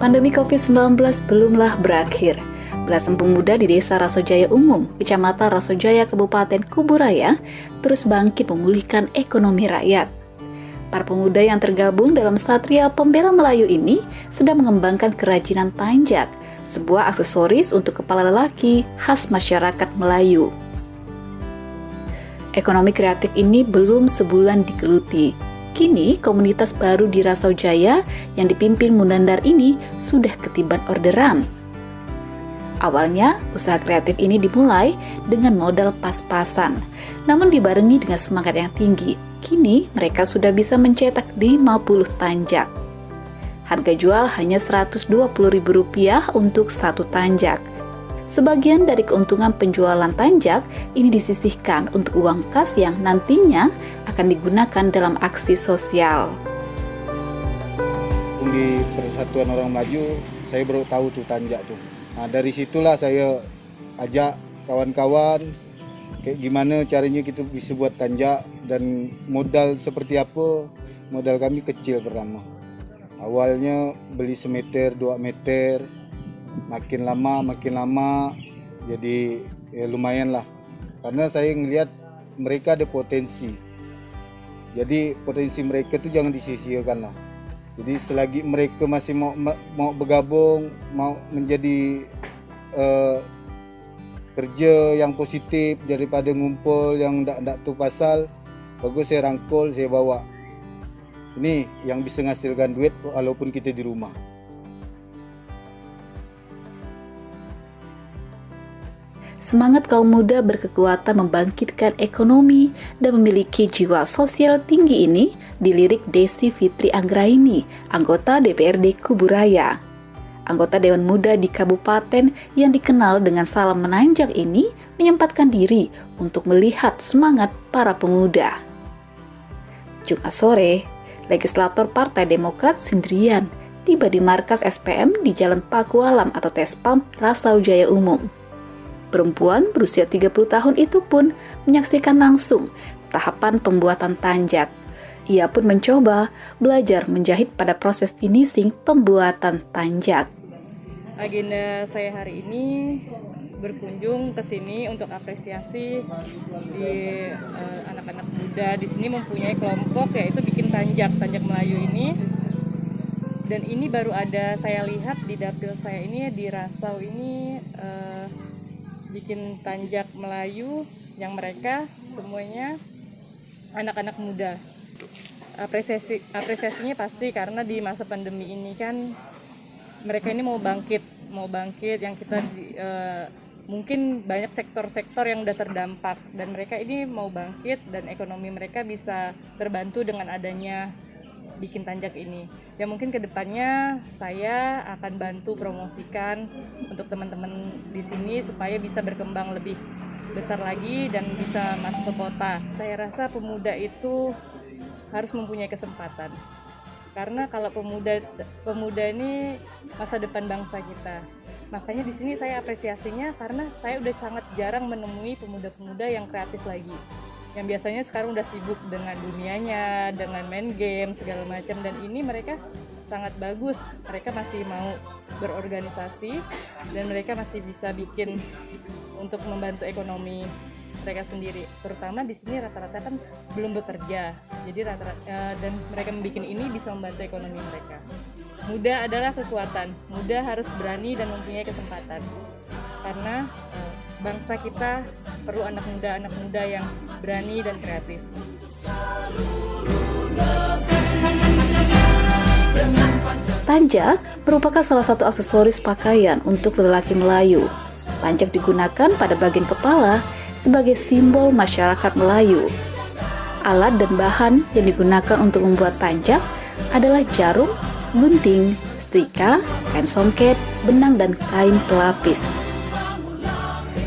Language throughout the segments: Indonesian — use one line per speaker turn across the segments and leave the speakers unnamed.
Pandemi COVID-19 belumlah berakhir. Belasan pemuda di Desa Rasojaya Umum, Kecamatan Rasojaya, Kabupaten Kuburaya, terus bangkit memulihkan ekonomi rakyat. Para pemuda yang tergabung dalam Satria Pembela Melayu ini sedang mengembangkan kerajinan tanjak, sebuah aksesoris untuk kepala lelaki khas masyarakat Melayu. Ekonomi kreatif ini belum sebulan digeluti. Kini, komunitas baru di Rasojaya yang dipimpin Munandar ini sudah ketiban orderan. Awalnya, usaha kreatif ini dimulai dengan modal pas-pasan, namun dibarengi dengan semangat yang tinggi. Kini, mereka sudah bisa mencetak 50 tanjak. Harga jual hanya Rp120.000 untuk satu tanjak. Sebagian dari keuntungan penjualan tanjak ini disisihkan untuk uang kas yang nantinya akan digunakan dalam aksi sosial.
Di Persatuan Orang Melayu, saya baru tahu tuh tanjak tuh. Nah, dari situlah saya ajak kawan-kawan kayak gimana caranya kita bisa buat tanjak dan modal seperti apa. Modal kami kecil pertama. Awalnya beli semeter, 2 meter. Makin lama jadi lumayan lah, karena saya ngelihat mereka ada potensi, jadi potensi mereka tuh jangan disisihkan lah. Jadi selagi mereka masih mau bergabung, mau menjadi kerja yang positif daripada ngumpul yang ndak tuh pasal, bagus saya rangkul, saya bawa ini yang bisa menghasilkan duit walaupun kita di rumah.
Semangat kaum muda berkekuatan membangkitkan ekonomi dan memiliki jiwa sosial tinggi ini dilirik Desi Fitri Anggraini, anggota DPRD Kuburaya. Anggota Dewan Muda di kabupaten yang dikenal dengan salam menanjak ini menyempatkan diri untuk melihat semangat para pemuda. Jumat sore, legislator Partai Demokrat sendirian tiba di markas SPM di Jalan Pakualam atau Tespam, Rasojaya Umum. Perempuan berusia 30 tahun itu pun menyaksikan langsung tahapan pembuatan tanjak. Ia pun mencoba belajar menjahit pada proses finishing pembuatan tanjak.
Agenda saya hari ini berkunjung ke sini untuk apresiasi di anak-anak muda di sini mempunyai kelompok yaitu bikin tanjak Melayu ini. Dan ini baru ada saya lihat di dapil saya ini di Rasau ini bikin tanjak Melayu yang mereka semuanya anak-anak muda. Apresiasinya pasti karena di masa pandemi ini kan mereka ini mau bangkit yang kita mungkin banyak sektor-sektor yang udah terdampak dan mereka ini mau bangkit dan ekonomi mereka bisa terbantu dengan adanya bikin tanjak ini. Ya mungkin kedepannya saya akan bantu promosikan untuk teman-teman di sini supaya bisa berkembang lebih besar lagi dan bisa masuk ke kota. Saya rasa pemuda itu harus mempunyai kesempatan. Karena kalau pemuda ini masa depan bangsa kita. Makanya di sini saya apresiasinya karena saya udah sangat jarang menemui pemuda-pemuda yang kreatif lagi. Yang biasanya sekarang udah sibuk dengan dunianya, dengan main game segala macam, dan ini mereka sangat bagus. Mereka masih mau berorganisasi dan mereka masih bisa bikin untuk membantu ekonomi mereka sendiri. Terutama di sini rata-rata kan belum bekerja, jadi dan mereka membuat ini bisa membantu ekonomi mereka. Muda adalah kekuatan. Muda harus berani dan mempunyai kesempatan. Karena bangsa kita perlu anak muda yang berani dan kreatif.
Tanjak merupakan salah satu aksesoris pakaian untuk lelaki Melayu. Tanjak digunakan pada bagian kepala sebagai simbol masyarakat Melayu. Alat dan bahan yang digunakan untuk membuat tanjak adalah jarum, gunting, setrika, kain songket, benang, dan kain pelapis.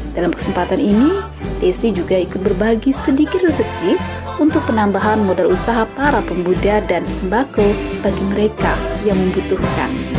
Dalam kesempatan ini, Desi juga ikut berbagi sedikit rezeki untuk penambahan modal usaha para pemuda dan sembako bagi mereka yang membutuhkan.